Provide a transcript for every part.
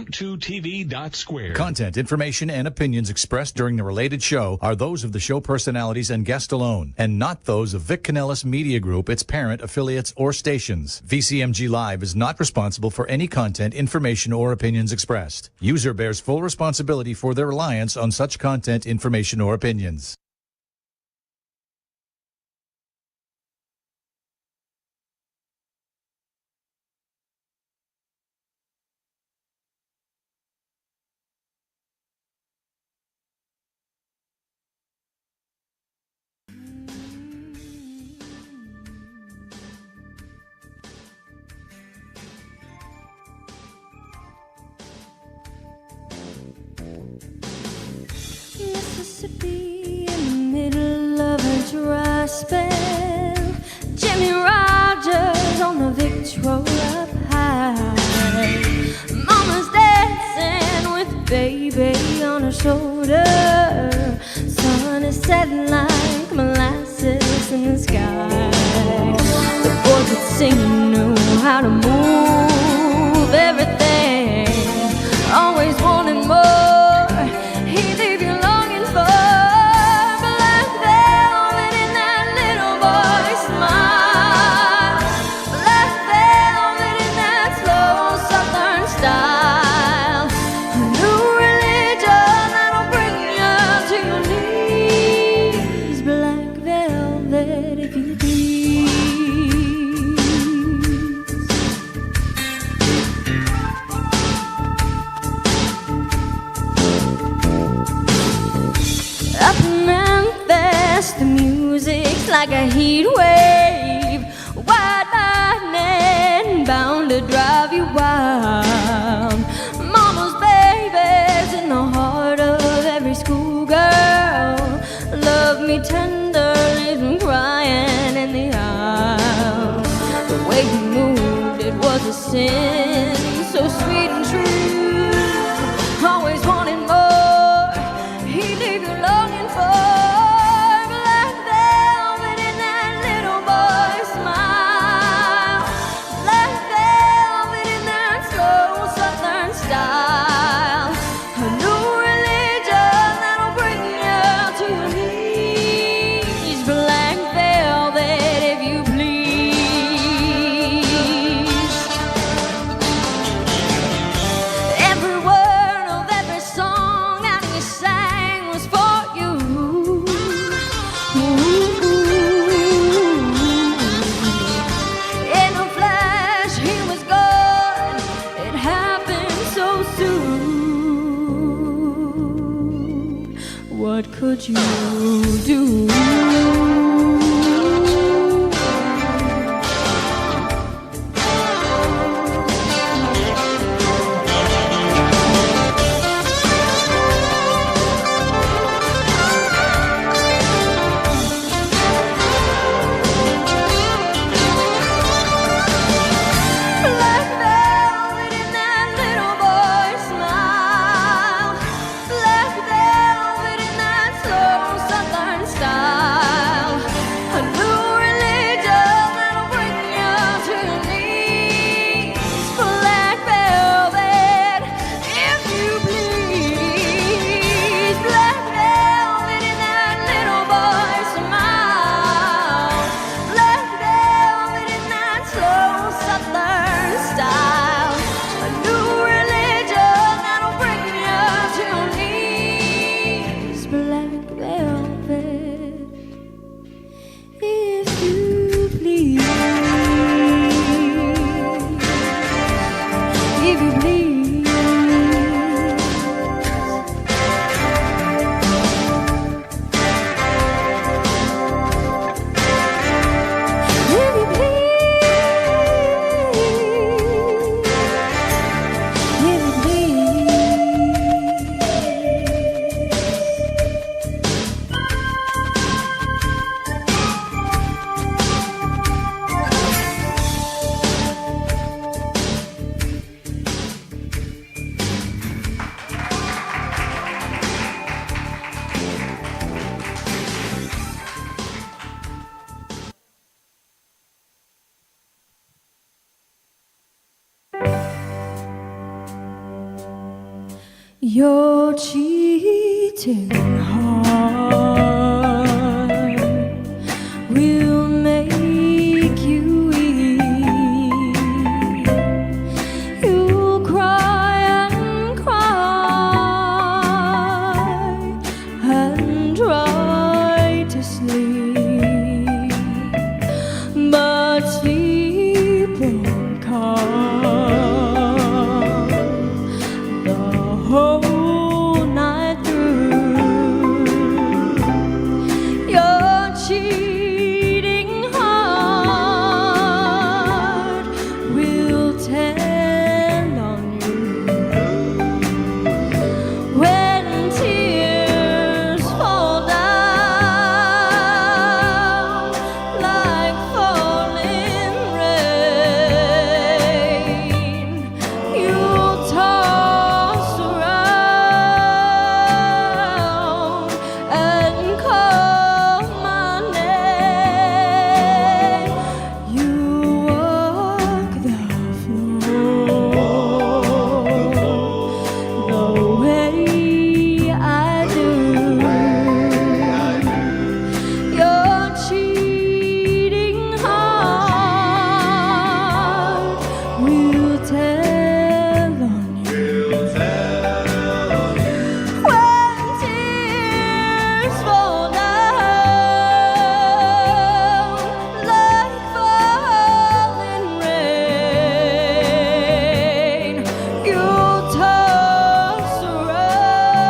to TV.square. Content, information, and opinions expressed during the related show are those of the show personalities and guest alone, and not those of Vic Canellis Media Group, its parent, affiliates, or stations. VCMG Live is not responsible for any content, information, or opinions expressed. User bears full responsibility for their reliance on such content, information, or opinions. Mississippi in the middle of a dry spell. Jimmy Rogers on the Victrola up high. Mama's dancing with baby on her shoulder. Sun is setting like molasses in the sky. The boy could sing and knew how to move everything. Always wanting more. Like a heat wave, white lightning bound to drive you wild. Mama's baby's in the heart of every schoolgirl. Love me tender, leave them crying in the aisle. The way he moved, it was a sin, so sweet and true. Always wanting more, he'd leave you longing for. What could you do? Style. Your cheating heart will make you weep. You'll cry and cry and try to sleep, but sleep won't come the whole night through. Your cheating heart will tell on you when tears fall down like falling rain. You'll toss around and call my name. You walk the floor the way I do. Your cheating heart will tell on you when tears fall down like falling rain. You'll toss around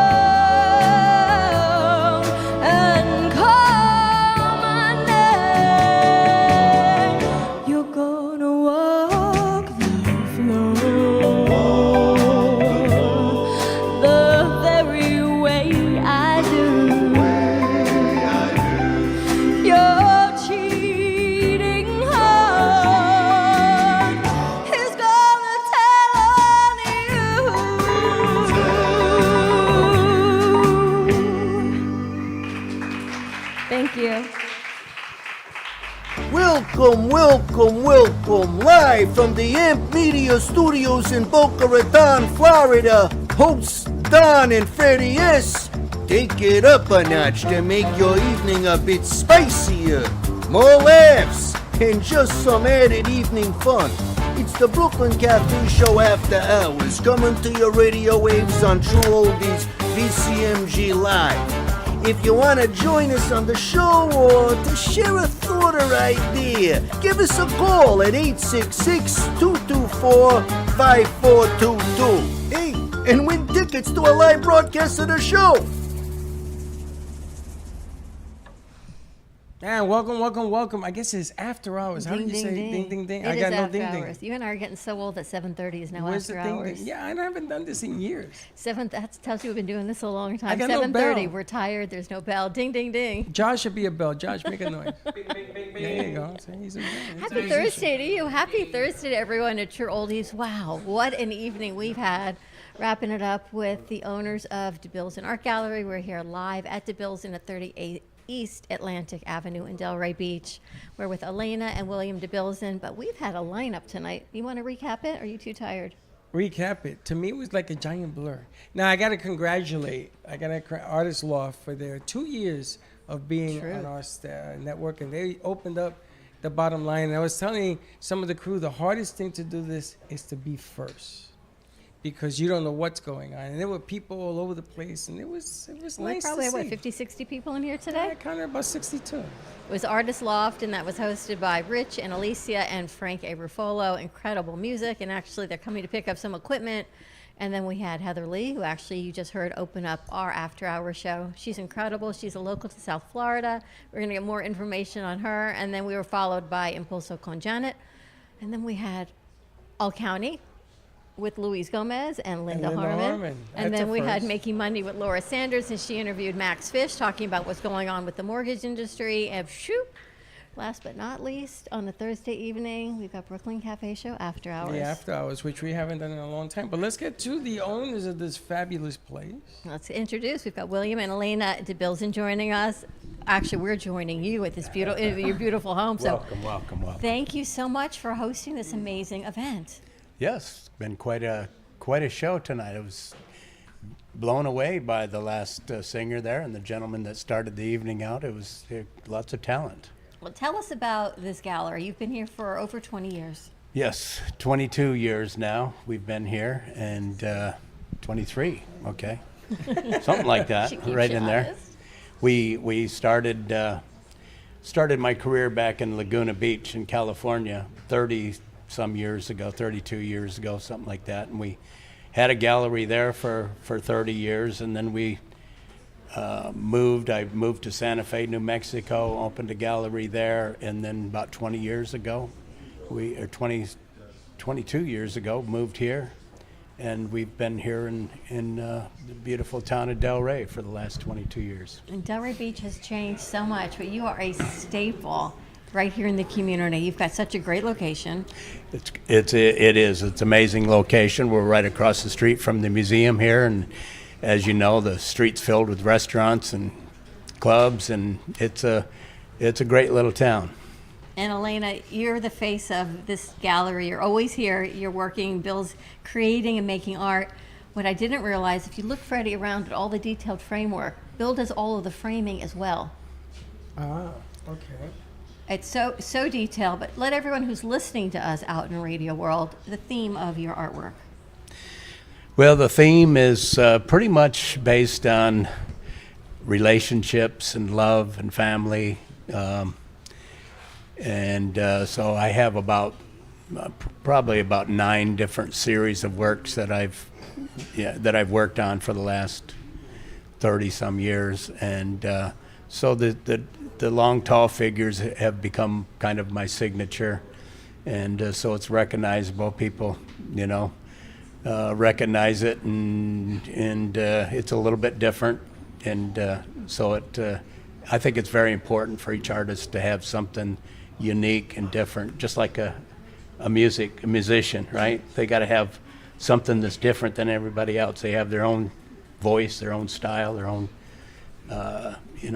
and call my name. You're gonna walk the floor the very way I do. Your cheating heart is gonna tell on you. Thank you. Welcome, welcome, welcome. Live from the AMP Media Studios in Boca Raton, Florida. Hosts Don and Freddie S. Take it up a notch to make your evening a bit spicier. More laughs and just some added evening fun. It's the Brooklyn Cafe Show After Hours, coming to your radio waves on True Oldies VCMG Live. If you want to join us on the show or to share a thought or idea, give us a call at 866-224-5422. Hey, and win tickets to a live broadcast of the show. And welcome. I guess it's after hours. How do you say ding, ding, ding? It I is got no after ding, hours. ding. You and I are getting so old that 7:30 is now Where's after the ding, hours. ding? Yeah, I haven't done this in years. That tells you we've been doing this a long time. I got no 7:30, bell. we're tired. There's no bell. Ding, ding, ding. Josh should be a bell. Josh, make a noise. There you go. See, he's a bell. Happy Thursday to you. Happy Thursday to everyone at True Oldies. Wow, what an evening we've had. Wrapping it up with the owners of DeBilzan Art Gallery. We're here live at DeBilzan at 38 East Atlantic Avenue in Delray Beach. We're with Elena and William DeBilzan, but we've had a lineup tonight. You want to recap it, or are you too tired? Recap it. To me, it was like a giant blur. Now, I got to congratulate Artist Loft for their 2 years of being True. on our network, and they opened up the bottom line. And I was telling some of the crew, the hardest thing to do this is to be first, because you don't know what's going on. And there were people all over the place, and it was We nice probably to had, see. 50, 60 people in here I today? counted about 62. It was Artist Loft, and that was hosted by Rich and Alicia and Frank A. Ruffolo. Incredible music, and actually they're coming to pick up some equipment. And then we had Heather Lee, who actually you just heard open up our after-hour show. She's incredible. She's a local to South Florida. We're going to get more information on her. And then we were followed by Impulso con Janet. And then we had All County with Louise Gomez and Linda Harmon. And That's then a we had first. Making Money with Laura Sanders, and she interviewed Max Fish, talking about what's going on with the mortgage industry. And shoot, last but not least, on a Thursday evening, we've got Brooklyn Cafe Show After Hours. The after hours, which we haven't done in a long time. But let's get to the owners of this fabulous place. Let's introduce. We've got William and Elena DeBilzan joining us. Actually, we're joining you at this beautiful, your beautiful home. So Welcome. thank you so much for hosting this amazing event. Yes, been quite a show tonight. It was blown away by the last singer there and the gentleman that started the evening out. It was lots of talent. Well, tell us about this gallery. You've been here for over 20 years. Yes, 22 years now we've been here, and 23, okay. Something like that, Should keep right you in there. honest. We started my career back in Laguna Beach in California 30-some years ago, 32 years ago, something like that. And we had a gallery there for 30 years, and then we moved. I moved to Santa Fe, New Mexico, opened a gallery there, and then about 20 years ago, 22 years ago, moved here. And we've been here in the beautiful town of Delray for the last 22 years. And Delray Beach has changed so much, but you are a staple right here in the community. You've got such a great location. It is. It's an amazing location. We're right across the street from the museum here, and as you know, the street's filled with restaurants and clubs, and it's a great little town. And Elena, you're the face of this gallery. You're always here. You're working. Bill's creating and making art. What I didn't realize, if you look, Freddie, around at all the detailed framework, Bill does all of the framing as well. Ah, okay. It's so detailed, but let everyone who's listening to us out in the radio world, the theme of your artwork. Well, the theme is pretty much based on relationships and love and family. So I have probably about 9 different series of works that I've worked on for the last 30-some years, and so the long, tall figures have become kind of my signature, and so it's recognizable. People, recognize it, and it's a little bit different, and so I think it's very important for each artist to have something unique and different, just like a musician, right? They got to have something that's different than everybody else. They have their own voice, their own style, their own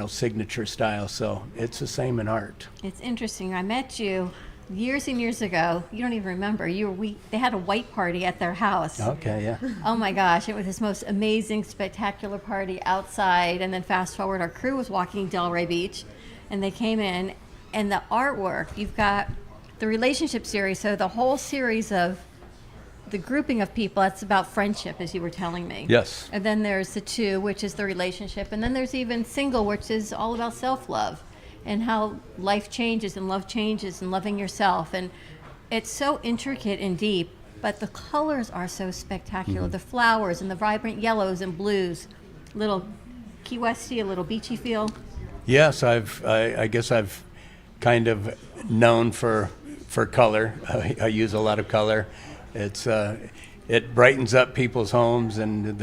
signature style. So it's the same in art. It's interesting. I met you years and years ago. You don't even remember. They had a white party at their house. Okay, yeah. Oh my gosh, it was this most amazing, spectacular party outside. And then fast forward, our crew was walking Delray Beach, and they came in, and the artwork, you've got the relationship series, so the whole series of the grouping of people, that's about friendship, as you were telling me. Yes. And then there's the 2, which is the relationship, and then there's even single, which is all about self-love and how life changes and love changes and loving yourself. And it's so intricate and deep, but the colors are so spectacular. Mm-hmm. The flowers and the vibrant yellows and blues, little Key Westy, a little beachy feel. Yes, I guess I've kind of known for color. I use a lot of color. It brightens up people's homes, and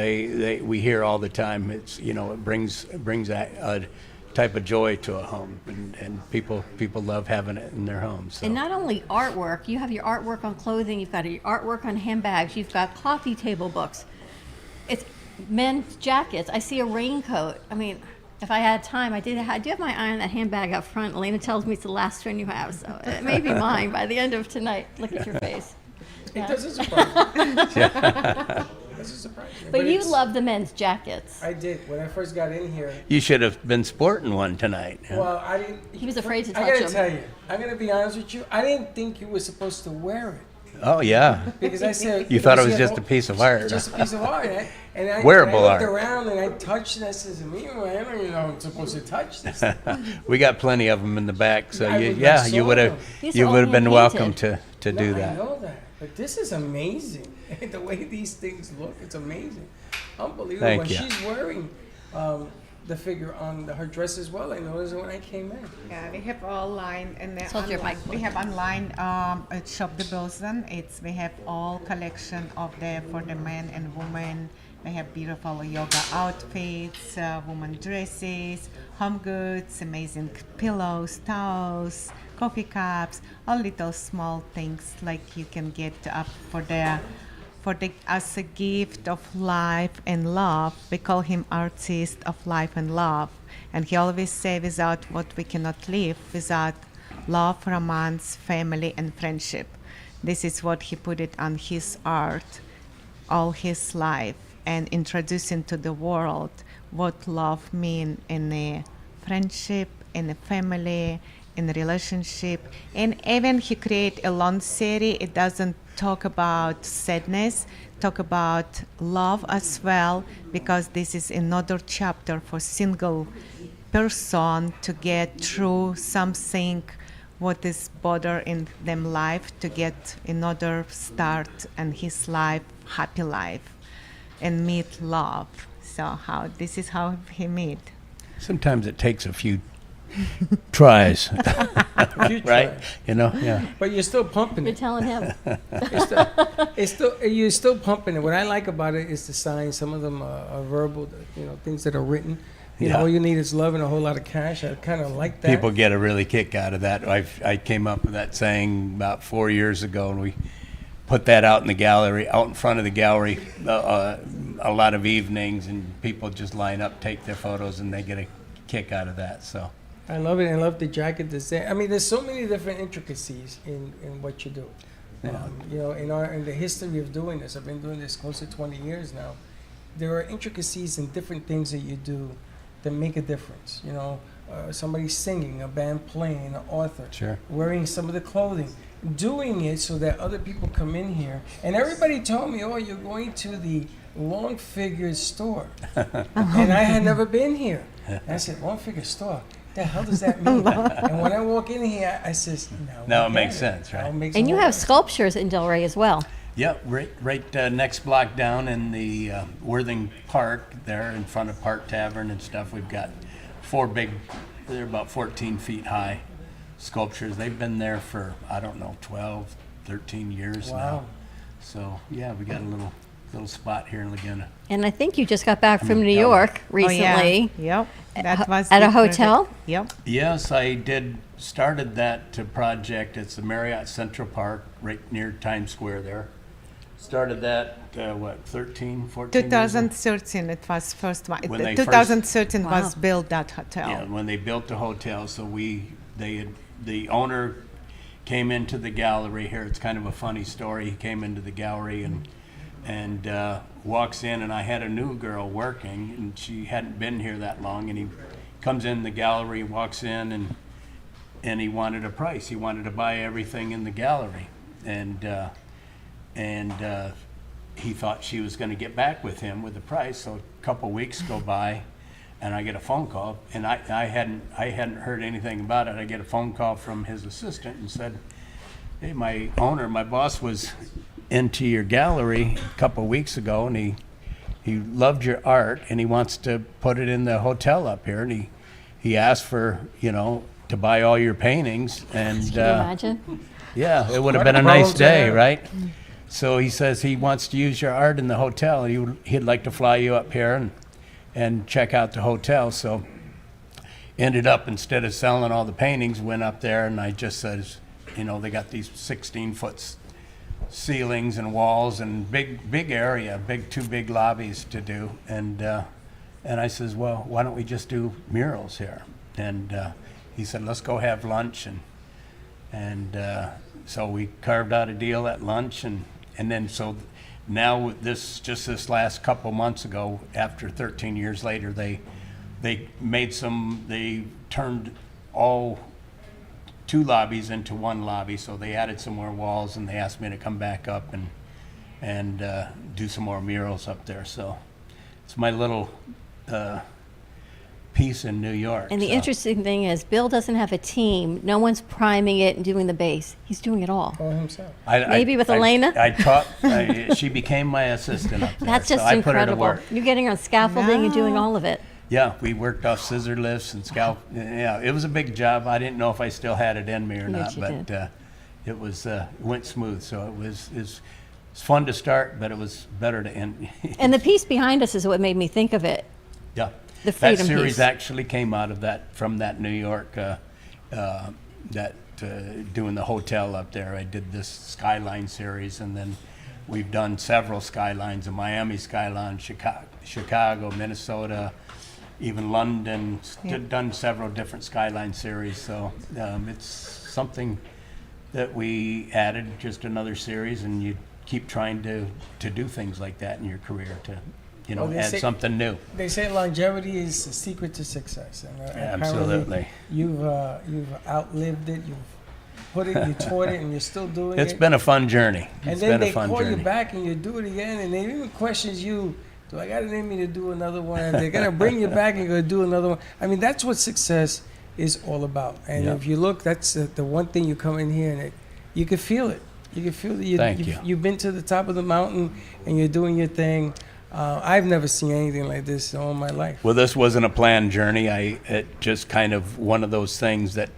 we hear all the time. It brings a type of joy to a home, and people love having it in their homes. So. And not only artwork, you have your artwork on clothing, you've got your artwork on handbags, you've got coffee table books. It's men's jackets. I see a raincoat. I mean, if I had time, I do have my eye on that handbag up front. Elena tells me it's the last one you have, so it may be mine by the end of tonight. Look at your face. It doesn't surprise me. It doesn't surprise me. But you love the men's jackets. I did. When I first got in here, You should have been sporting one tonight. Huh? well, I didn't. He was afraid to touch I gotta him. tell you, I'm gonna be honest with you. I didn't think you were supposed to wear it. Oh yeah. Because I said You thought it was said, just a piece of art. Just a piece of art. I Wearable looked art. around and I touched it. I said, I don't even know I'm supposed to touch this. We got plenty of them in the back, so I you saw would them. These are you all would have been hand-painted. welcome to do I that. know that. But this is amazing. The way these things look, it's amazing. Unbelievable. Thank And you. she's wearing the figure on her dress as well. I noticed it when I came in. Yeah, we have all line and Hold your mic. we have online at Shop DeBilzan. We have all collection of for the men and women. We have beautiful yoga outfits, women dresses, home goods, amazing pillows, towels, coffee cups, all little small things like you can get up as a gift of life and love. We call him artist of life and love. And he always say without what we cannot live, without love, romance, family and friendship. This is what he put it on his art all his life. and introducing to the world what love means in a friendship, in a family, in a relationship. And even he create a long series. It doesn't talk about sadness, talk about love as well, because this is another chapter for single person to get through something what is bothering them life, to get another start in his life, happy life, and meet love. So how this is how he meet. Sometimes it takes a few tries, You right? try. You know, yeah. But you're still pumping You're it. telling him. You're still pumping it. What I like about it is the signs. Some of them are verbal, things that are written. Yeah. All you need is love and a whole lot of cash. I kind of like that. People get a really kick out of that. I came up with that saying about 4 years ago, and we put that out in the gallery, out in front of the gallery, a lot of evenings, and people just line up, take their photos, and they get a kick out of that. So I love it. I love the jacket design. I mean, there's so many different intricacies in what you do. Yeah. In the history of doing this, I've been doing this close to 20 years now. There are intricacies in different things that you do that make a difference. Somebody singing, a band playing, an author, Sure. wearing some of the clothing, doing it so that other people come in here. And everybody told me, "Oh, you're going to the Long Figure store," and I had never been here. And I said, "Long Figure store? The hell does that mean?" And when I walk in here, I says, Now I it makes get sense, right? Now it makes a And you whole have lot. sculptures in Delray as well. Yeah, right next block down in the Worthing Park there in front of Park Tavern and stuff. We've got 4 big, they're about 14 feet high sculptures. They've been there for, I don't know, 12, 13 years Wow. now. So, yeah, we got a little spot here in Laguna. And I think you just got back from New Delray. York recently. Oh, yeah. Yep. That was At a the hotel? project. Yep. Yes, I started that project. It's the Marriott Central Park right near Times Square there. Started that, 13, 14 years ago? 2013 it was first one. When they 2013 Wow. was built that hotel. Yeah, when they built the hotel, so the owner came into the gallery here. It's kind of a funny story. He came into the gallery and walks in, and I had a new girl working, and she hadn't been here that long, and he comes in the gallery, walks in, and he wanted a price. He wanted to buy everything in the gallery, and he thought she was going to get back with him with the price. So a couple weeks go by, and I get a phone call, and I hadn't heard anything about it. I get a phone call from his assistant and said, "Hey, my boss was into your gallery a couple weeks ago, and he loved your art, and he wants to put it in the hotel up here, and he asked for to buy all your paintings." And Can you imagine? yeah, it would have What been a a nice problem to day, have. right? So he says he wants to use your art in the hotel. He'd like to fly you up here and check out the hotel. So ended up, instead of selling all the paintings, went up there, and I just says, they got these 16-foot ceilings and walls and big area, two big lobbies to do. And I says, well, why don't we just do murals here? And he said, let's go have lunch. And so we carved out a deal at lunch, and then so now this last couple months ago, after 13 years later, they turned all 2 lobbies into 1 lobby. So they added some more walls, and they asked me to come back up and do some more murals up there. So it's my little piece in New York. And the so. interesting thing is, Bill doesn't have a team. No one's priming it and doing the base. He's doing it all. All himself. Maybe with Elena? I taught. She became my assistant up there. That's just so I put her to incredible. work. You're getting her on scaffolding and doing No. all of it. Yeah, we worked off scissor lifts and scalp. Yeah, it was a big job. I didn't know if I still had it in me or Yes, not, you but it was went smooth. So it's fun to start, but it was better to end. And the piece behind us is what made me think of it. Yeah. The That freedom series piece. actually came out of from that New York, doing the hotel up there. I did this Skyline series, and then we've done several skylines, a Miami skyline, Chicago, Minnesota, even London, done several different skyline series. So it's something that we added, just another series, and you keep trying to do things like that in your career Well, they add say- something new. They say longevity is the secret to success. And apparently Absolutely. you've outlived it. You've put it, you taught it, and you're still doing It's it. been a fun journey. And It's then been they a fun call journey. you back and you do it again, and they even questions you. Do I got to name me to do another one? And they're gonna bring you back and you're gonna do another one. I mean, that's what success is all about. And Yeah. if you look, that's the one thing you come in here and you can feel it. You can feel that Thank you. you've been to the top of the mountain and you're doing your thing. I've never seen anything like this in all my life. Well, this wasn't a planned journey. It just kind of one of those things that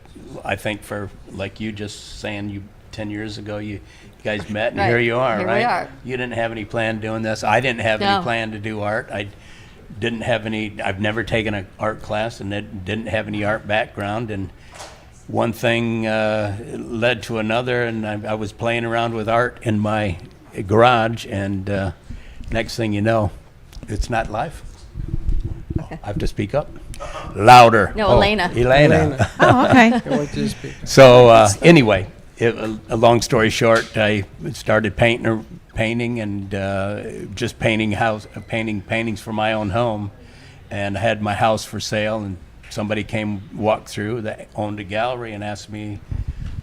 I think for, like you just saying, you 10 years ago, you guys met and Right. here you are, Here we right? are. You didn't have any plan doing this. I didn't have No. any plan to do art. I didn't have any, I've never taken an art class and didn't have any art background. And one thing led to another, and I was playing around with art in my garage, and next thing you know, it's not live. Okay. I have to speak up. Louder. No, Oh, Elena. Elena. Oh, okay. I want you to speak. So anyway, a long story short, I started painting and just painting paintings for my own home, and I had my house for sale, and somebody walked through that owned a gallery and asked me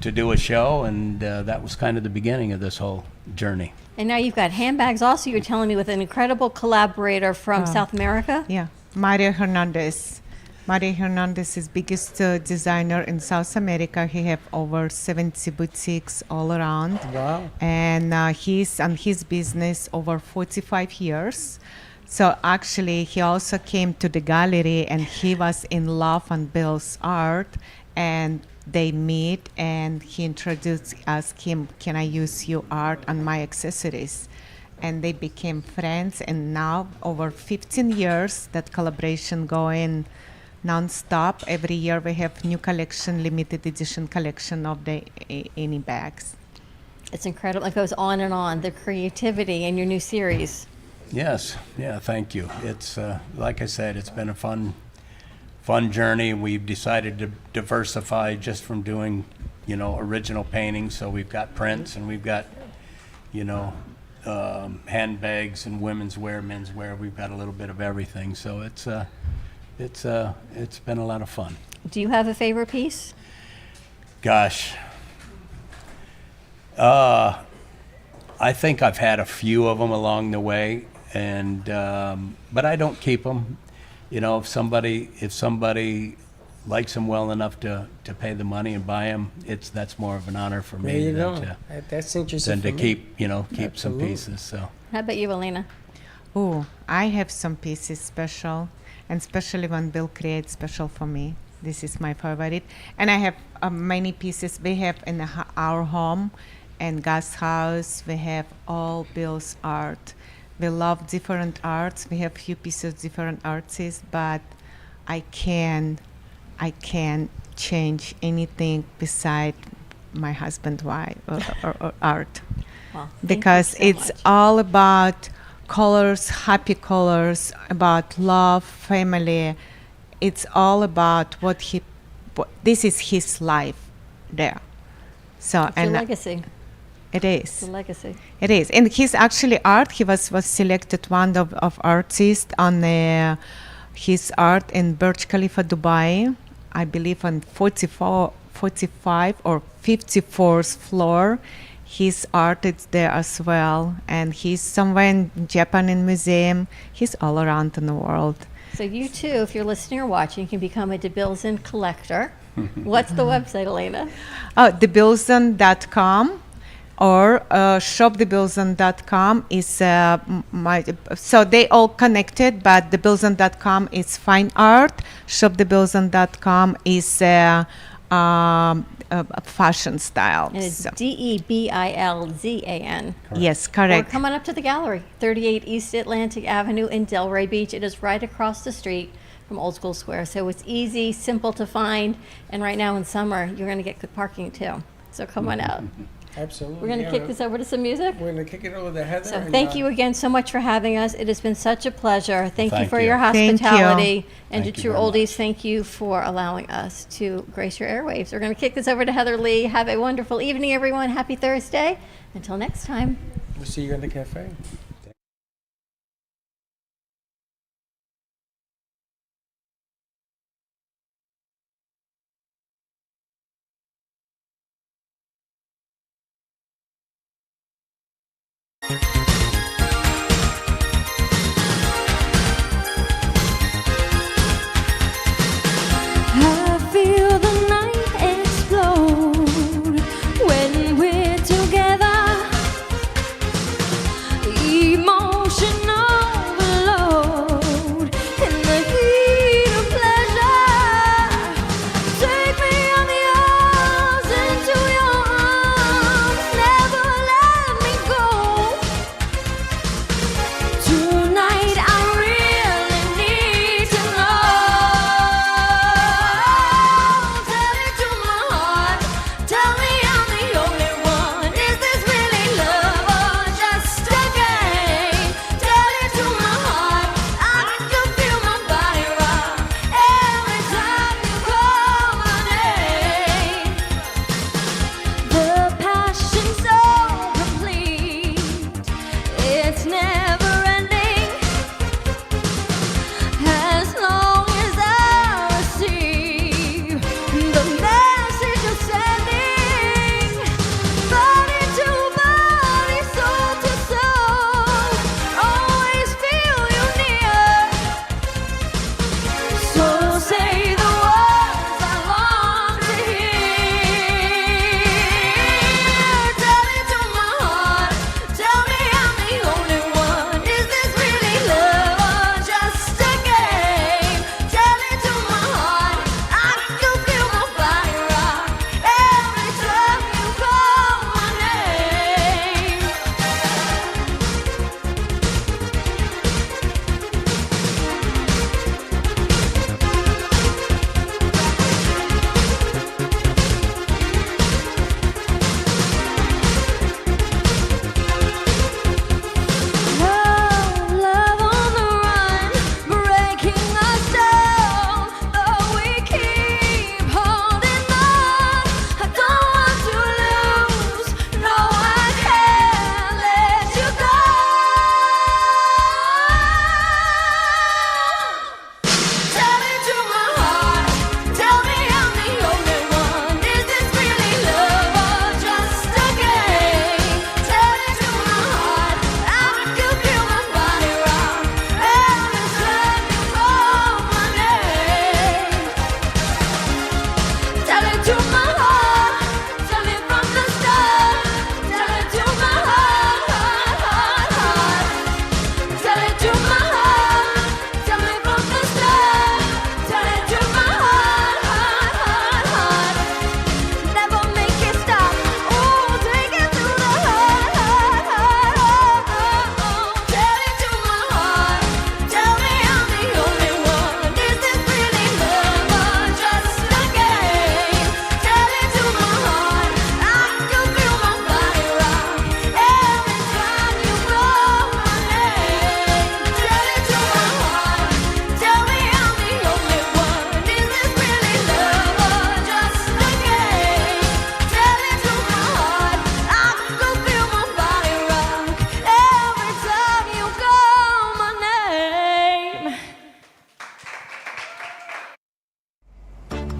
to do a show, and that was kind of the beginning of this whole journey. And now you've got handbags also, you're telling me, with an incredible collaborator from South America. Yeah, Mario Hernandez. Mario Hernandez is biggest designer in South America. He have over 70 boutiques all around. Wow. And he's on his business over 45 years. So actually, he also came to the gallery and he was in love on Bill's art, and they meet and he introduced us him, can I use your art on my accessories? And they became friends, and now over 15 years that collaboration going non-stop. Every year we have new collection, limited edition collection of the any bags. It's incredible. It goes on and on. The creativity in your new series. Yes, yeah, thank you. It's like I said, it's been a fun journey. We've decided to diversify just from doing, original paintings. So we've got prints and we've got, handbags and women's wear, men's wear. We've got a little bit of everything. So it's been a lot of fun. Do you have a favorite piece? Gosh, I think I've had a few of them along the way, and but I don't keep them. If somebody likes them well enough to pay the money and buy them, that's more of an honor for There me you go. than That's interesting. to for me. keep some Absolutely. pieces. So How about you, Elena? Oh, I have some pieces special, and especially when Bill creates special for me. This is my favorite. And I have many pieces we have in our home and guest house. We have all Bill's art. We love different arts. We have few pieces of different artists, but I can't change anything beside my husband wife or art. Well, thank you Because so it's much. all about colors, happy colors, about love, family. It's all about this is his life there. So It's your and legacy. it It's is. a legacy. It is. And his actually art, he was selected one of artists on his art in Burj Khalifa, Dubai, I believe on 45 or 54th floor. His art is there as well. And he's somewhere in Japan in museum. He's all around in the world. So you too, if you're listening or watching, can become a DeBilzan collector. What's the website, Elena? DeBilzan.com or shopdebilzan.com is so they all connected, but debilzan.com is fine art, shopdebilzan.com is fashion style. And it's So- DeBilzan. yes, Or correct. come on up to the gallery, 38 East Atlantic Avenue in Delray Beach. It is right across the street from Old School Square. So it's easy, simple to find. And right now in summer, you're going to get good parking too. So come on out. Absolutely. We're going to Yeah, kick this over to some music. We're going to kick it over to Heather. So and, thank you again so much for having us. It has been such a pleasure. Thank you Thank for you. your Thank you. hospitality. And Thank to you True very Oldies, much. thank you for allowing us to grace your airwaves. We're going to kick this over to Heather Lee. Have a wonderful evening, everyone. Happy Thursday. Until next time. We'll see you in the cafe.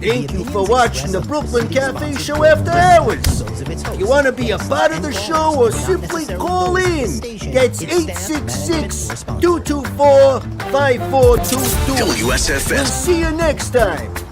Thank you for watching the Brooklyn Cafe Show After Hours. If you want to be a part of the show or simply call in, that's 866-224-5422. WSFM. We'll see you next time.